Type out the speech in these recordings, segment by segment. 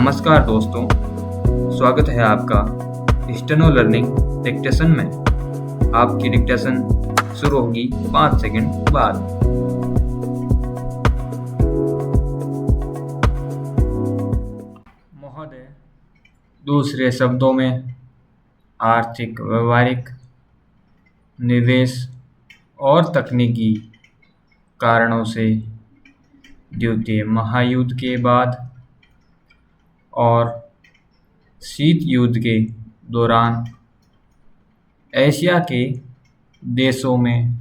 नमस्कार दोस्तों, स्वागत है आपका स्टेनो लर्निंग डिक्टेशन में। आपकी डिक्टेशन शुरू होगी 5 सेकंड बाद। महोदय, दूसरे शब्दों में आर्थिक, व्यावहारिक, निवेश और तकनीकी कारणों से द्वितीय महायुद्ध के बाद और शीत युद्ध के दौरान एशिया के देशों में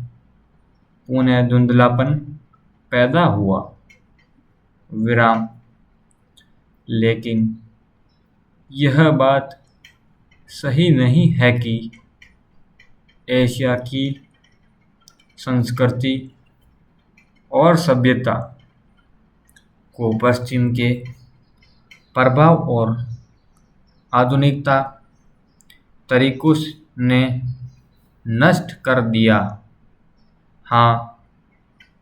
पुनः धुंधलापन पैदा हुआ। लेकिन यह बात सही नहीं है कि एशिया की संस्कृति और सभ्यता को पश्चिम के प्रभाव और आधुनिकता तरीकों ने नष्ट कर दिया। हाँ,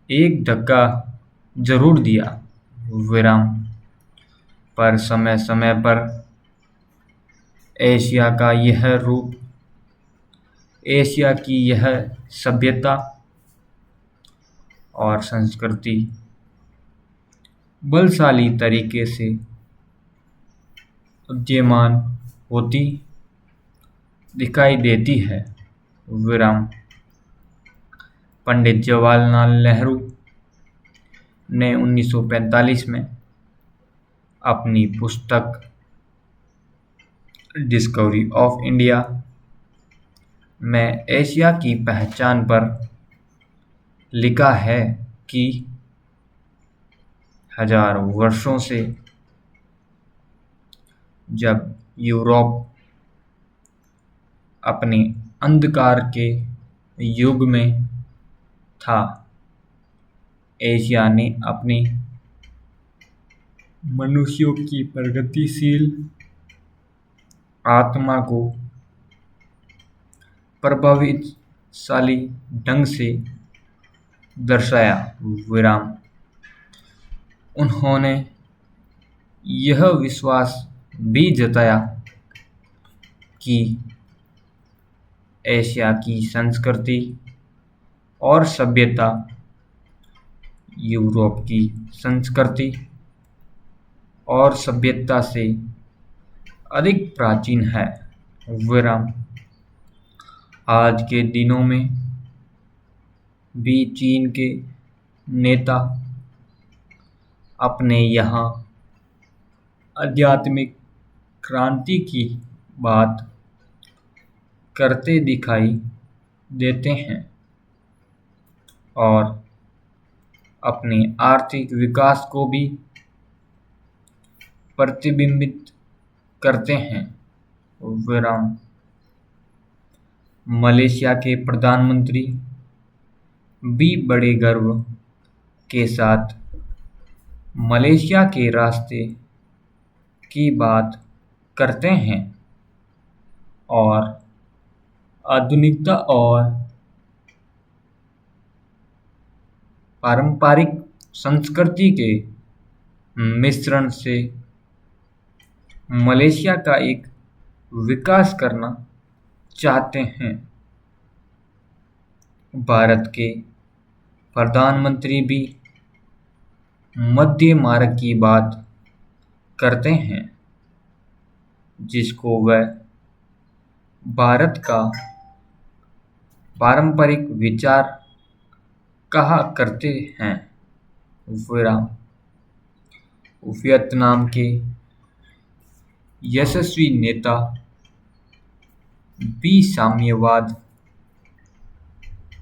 एक धक्का जरूर दिया। पर समय समय पर एशिया का यह रूप, एशिया की यह सभ्यता और संस्कृति बलशाली तरीके से उदीयमान होती दिखाई देती है। पंडित जवाहरलाल नेहरू ने 1945 में अपनी पुस्तक डिस्कवरी ऑफ इंडिया में एशिया की पहचान पर लिखा है कि हजारों वर्षों से जब यूरोप अपने अंधकार के युग में था, एशिया ने अपनी मनुष्यों की प्रगतिशील आत्मा को प्रभावशाली ढंग से दर्शाया। उन्होंने यह विश्वास भी जताया कि एशिया की संस्कृति और सभ्यता यूरोप की संस्कृति और सभ्यता से अधिक प्राचीन है। आज के दिनों में भी चीन के नेता अपने यहाँ आध्यात्मिक क्रांति की बात करते दिखाई देते हैं और अपने आर्थिक विकास को भी प्रतिबिंबित करते हैं। मलेशिया के प्रधानमंत्री भी बड़े गर्व के साथ मलेशिया के रास्ते की बात करते हैं और आधुनिकता और पारंपरिक संस्कृति के मिश्रण से मलेशिया का एक विकास करना चाहते हैं। भारत के प्रधानमंत्री भी मध्य मार्ग की बात करते हैं, जिसको वह भारत का पारंपरिक विचार कहा करते हैं। वियतनाम के यशस्वी नेता भी साम्यवाद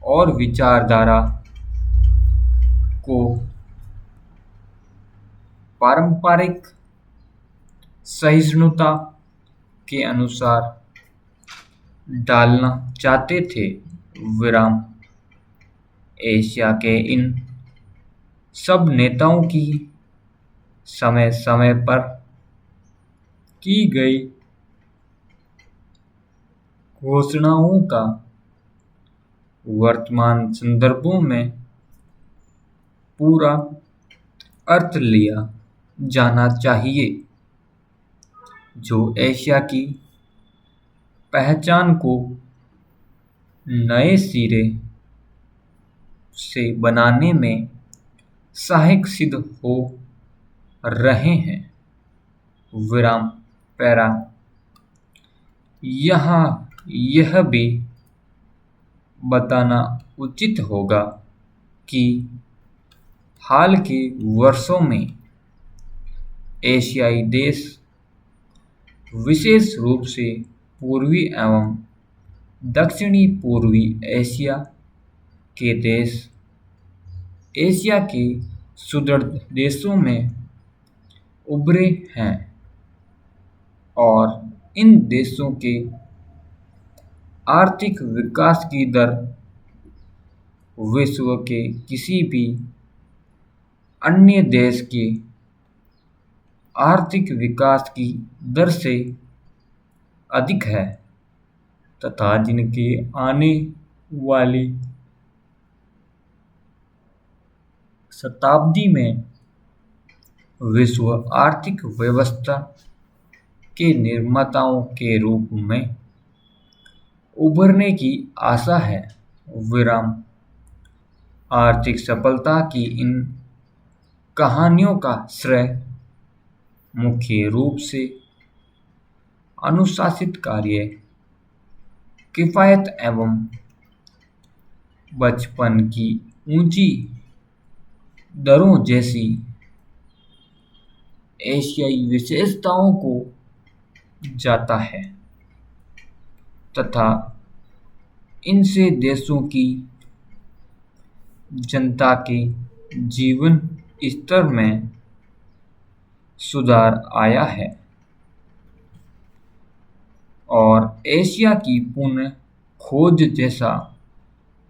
और विचारधारा को पारंपरिक सहिष्णुता के अनुसार डालना चाहते थे। एशिया के इन सब नेताओं की समय समय पर की गई घोषणाओं का वर्तमान संदर्भों में पूरा अर्थ लिया जाना चाहिए। जो एशिया की पहचान को नए सिरे से बनाने में सहायक सिद्ध हो रहे हैं। विराम पैरा। यहाँ यह भी बताना उचित होगा कि हाल के वर्षों में एशियाई देश, विशेष रूप से पूर्वी एवं दक्षिणी पूर्वी एशिया के देश, एशिया के सुदृढ़ देशों में उभरे हैं और इन देशों के आर्थिक विकास की दर विश्व के किसी भी अन्य देश के आर्थिक विकास की दर से अधिक है तथा जिनके आने वाली शताब्दी में विश्व आर्थिक व्यवस्था के निर्माताओं के रूप में उभरने की आशा है। विराम। आर्थिक सफलता की इन कहानियों का श्रेय मुख्य रूप से अनुशासित कार्य, किफायत एवं बचपन की ऊंची दरों जैसी एशियाई विशेषताओं को जाता है तथा इनसे देशों की जनता के जीवन स्तर में सुधार आया है और एशिया की पुनः खोज जैसा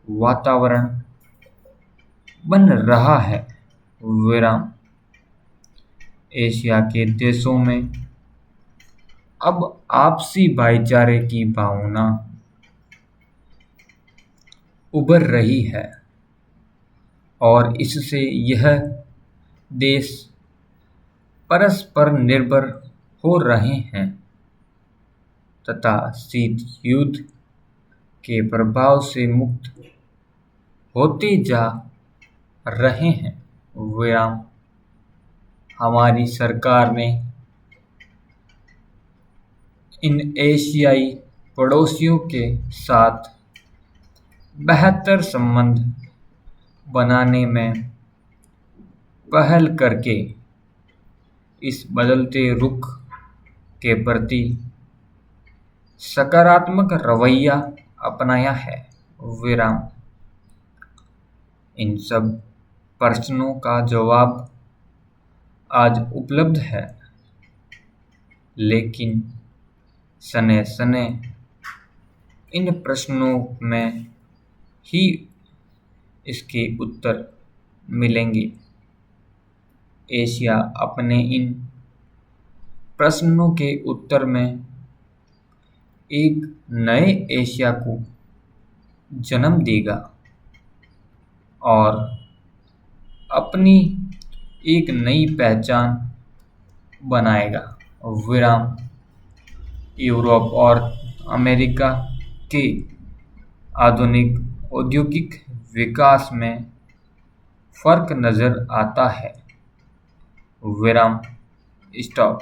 वातावरण बन रहा है। विराम। एशिया के देशों में अब आपसी भाईचारे की भावना उभर रही है और इससे यह देश परस्पर निर्भर हो रहे हैं तथा शीत युद्ध के प्रभाव से मुक्त होते जा रहे हैं। विराम। हमारी सरकार ने इन एशियाई पड़ोसियों के साथ बेहतर संबंध बनाने में पहल करके इस बदलते रुख के प्रति सकारात्मक रवैया अपनाया है। विराम। इन सब प्रश्नों का जवाब आज उपलब्ध है, लेकिन सने सने इन प्रश्नों में ही इसके उत्तर मिलेंगे। एशिया अपने इन प्रश्नों के उत्तर में एक नए एशिया को जन्म देगा और अपनी एक नई पहचान बनाएगा। विराम। यूरोप और अमेरिका के आधुनिक औद्योगिक विकास में फर्क नजर आता है। विराम। स्टॉप।